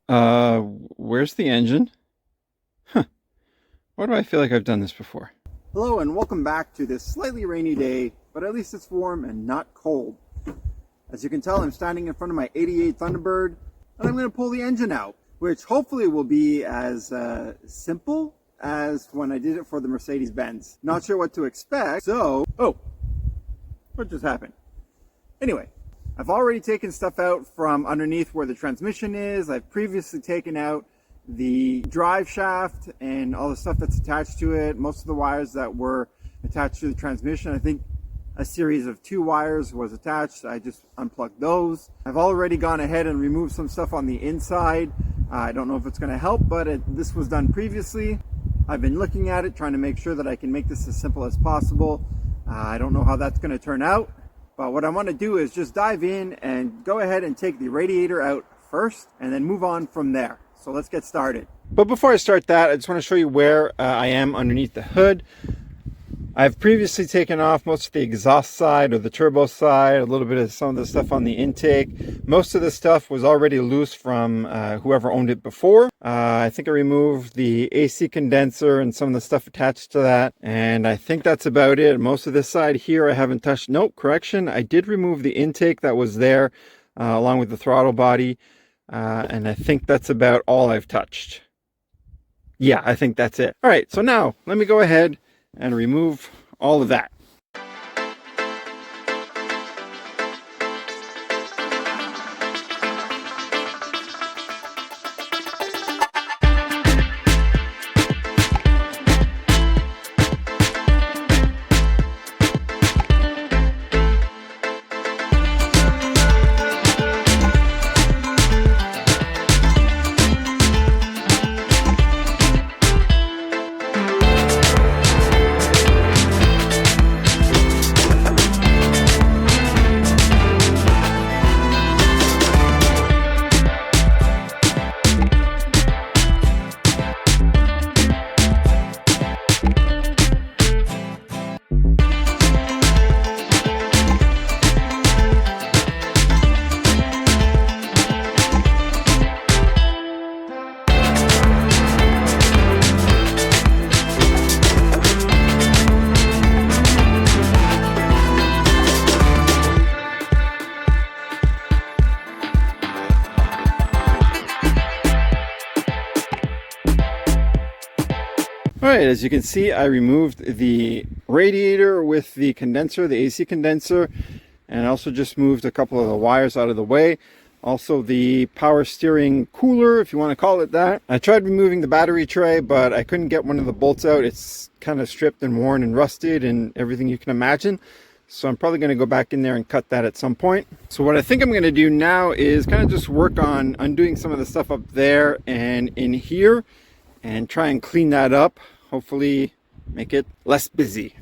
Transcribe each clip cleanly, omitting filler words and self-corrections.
Where's the engine? Huh. Why do I feel like I've done this before? Hello and welcome back to this slightly rainy day, but at least it's warm and not cold. As you can tell, I'm standing in front of my '88 Thunderbird and I'm going to pull the engine out, which hopefully will be as simple as when I did it for the Mercedes-Benz. Not sure what to expect, so... Oh! What just happened? Anyway, I've already taken stuff out from underneath where the transmission is. I've previously taken out the drive shaft and all the stuff that's attached to it, most of the wires that were attached to the transmission. I think a series of 2 wires was attached. I just unplugged those. I've already gone ahead and removed some stuff on the inside. I don't know if it's going to help, but this was done previously. I've been looking at it, trying to make sure that I can make this as simple as possible. I don't know how that's going to turn out, but what I want to do is just dive in and go ahead and take the radiator out first and then move on from there. So let's get started. But before I start that, I just want to show you where I am underneath the hood. I've previously taken off most of the exhaust side or the turbo side, a little bit of some of the stuff on the intake. Most of the stuff was already loose from whoever owned it before. I think I removed the AC condenser and some of the stuff attached to that. And I think that's about it. Most of this side here I haven't touched. Nope, correction. I did remove the intake that was there along with the throttle body. And I think that's about all I've touched. Yeah, I think that's it. All right, so now let me go ahead and remove all of that. Alright, as you can see, I removed the radiator with the condenser, the AC condenser, and I also just moved a couple of the wires out of the way. Also the power steering cooler, if you want to call it that. I tried removing the battery tray, but I couldn't get one of the bolts out. It's kind of stripped and worn and rusted and everything you can imagine. So I'm probably going to go back in there and cut that at some point. So what I think I'm going to do now is kind of just work on undoing some of the stuff up there and in here and try and clean that up. Hopefully make it less busy.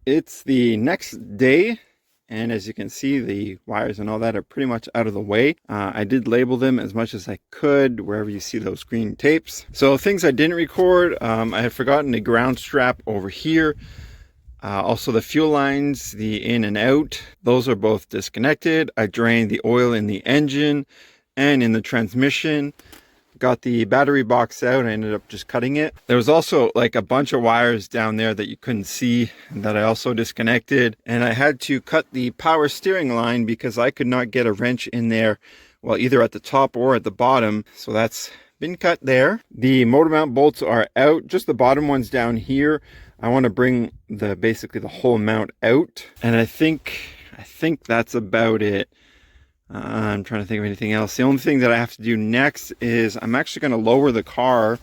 it's the next day, and as you can see, the wires and all that are pretty much out of the way. I did label them as much as I could wherever you see those green tapes. So things I didn't record, I had forgotten a ground strap over here. Also the fuel lines, the in and out, those are both disconnected. I drained the oil in the engine and in the transmission. Got the battery box out. I ended up just cutting it. There was also like a bunch of wires down there that you couldn't see that I also disconnected. And I had to cut the power steering line because I could not get a wrench in there, well, either at the top or at the bottom. So that's been cut there. The motor mount bolts are out, just the bottom ones down here. I want to bring basically the whole mount out. And I think that's about it. I'm trying to think of anything else. The only thing that I have to do next is I'm actually going to lower the car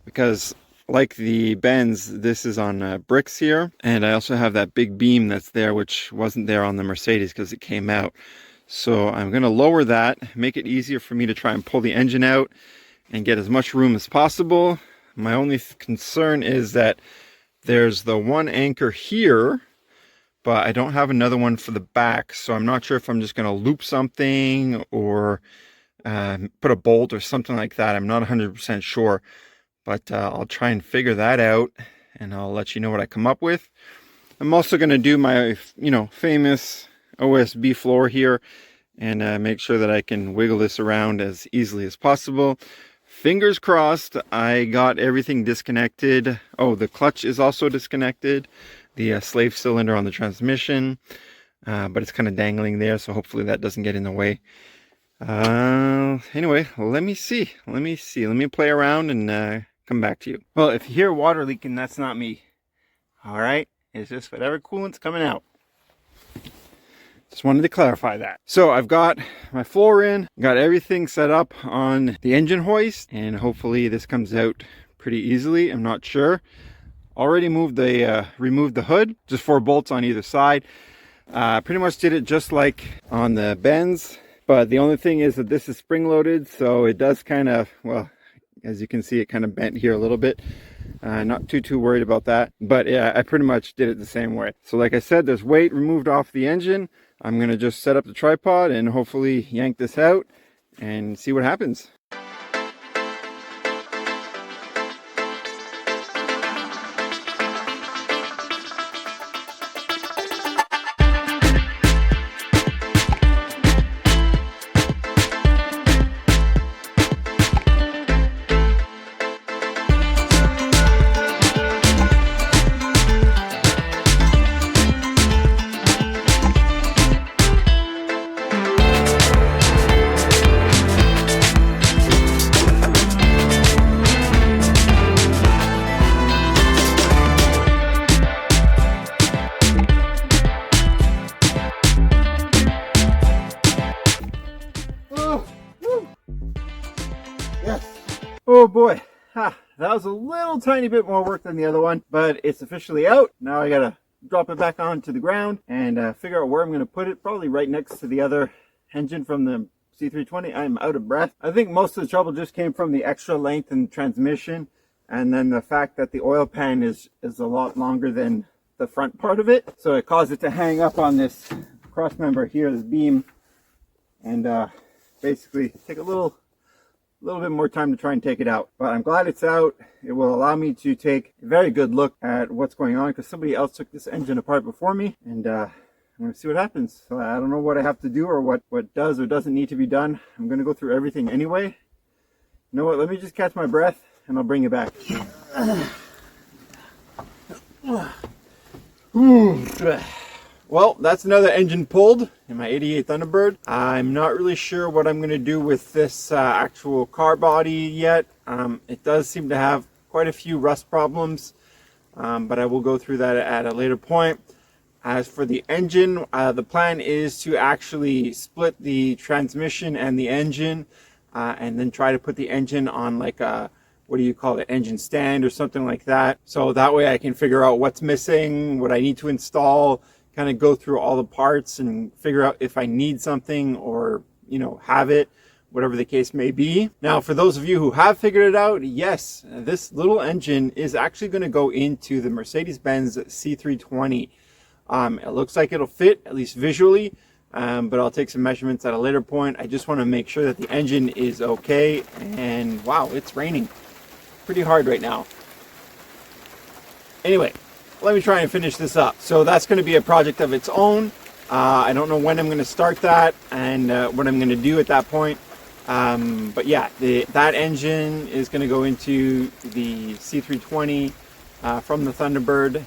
because, like the Benz, this is on bricks here. And I also have that big beam that's there, which wasn't there on the Mercedes because it came out. So I'm going to lower that, make it easier for me to try and pull the engine out and get as much room as possible. My only concern is that there's the one anchor here, but I don't have another one for the back, so I'm not sure if I'm just going to loop something or put a bolt or something like that. I'm not 100% sure, but I'll try and figure that out, and I'll let you know what I come up with. I'm also going to do my, famous OSB floor here and make sure that I can wiggle this around as easily as possible. Fingers crossed, I got everything disconnected. Oh, the clutch is also disconnected. The slave cylinder on the transmission, but it's kind of dangling there, so hopefully that doesn't get in the way. Anyway, let me see. Let me play around and come back to you. Well, if you hear water leaking, that's not me. All right, it's just whatever coolant's coming out. Just wanted to clarify that. So I've got my floor in, got everything set up on the engine hoist, and hopefully this comes out pretty easily. I'm not sure. Already removed the hood, just 4 bolts on either side. Pretty much did it just like on the Benz, but the only thing is that this is spring loaded, so it does kind of, well, as you can see, it kind of bent here a little bit. Not too worried about that, but yeah, I pretty much did it the same way. So like I said, there's weight removed off the engine. I'm gonna just set up the tripod and hopefully yank this out and see what happens. Oh boy, that was a little tiny bit more work than the other one, but it's officially out. Now I gotta drop it back onto the ground and figure out where I'm gonna put it, probably right next to the other engine from the C320. I'm out of breath. I think most of the trouble just came from the extra length in the transmission, and then the fact that the oil pan is a lot longer than the front part of it. So it caused it to hang up on this cross member here, this beam, and basically take a little bit more time to try and take it out. But I'm glad it's out. It will allow me to take a very good look at what's going on, because somebody else took this engine apart before me, and I'm going to see what happens. So I don't know what I have to do or what does or doesn't need to be done. I'm going to go through everything anyway. You know what, let me just catch my breath and I'll bring it back. Well, that's another engine pulled in my 88 Thunderbird. I'm not really sure what I'm going to do with this actual car body yet. It does seem to have quite a few rust problems, but I will go through that at a later point. As for the engine, the plan is to actually split the transmission and the engine, and then try to put the engine on like a, what do you call it, engine stand or something like that. So that way I can figure out what's missing, what I need to install, kind of go through all the parts and figure out if I need something or, have it, whatever the case may be. Now, for those of you who have figured it out, yes, this little engine is actually going to go into the Mercedes-Benz C320. It looks like it'll fit, at least visually, but I'll take some measurements at a later point. I just want to make sure that the engine is okay. And wow, it's raining pretty hard right now. Anyway, let me try and finish this up. So that's going to be a project of its own. I don't know when I'm going to start that and what I'm going to do at that point. But yeah, that engine is going to go into the C320 from the Thunderbird.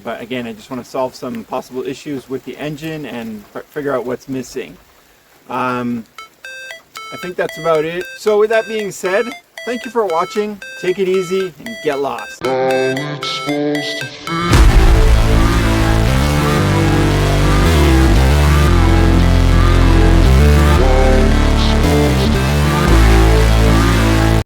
But again, I just want to solve some possible issues with the engine and figure out what's missing. I think that's about it. So with that being said, thank you for watching. Take it easy and get lost.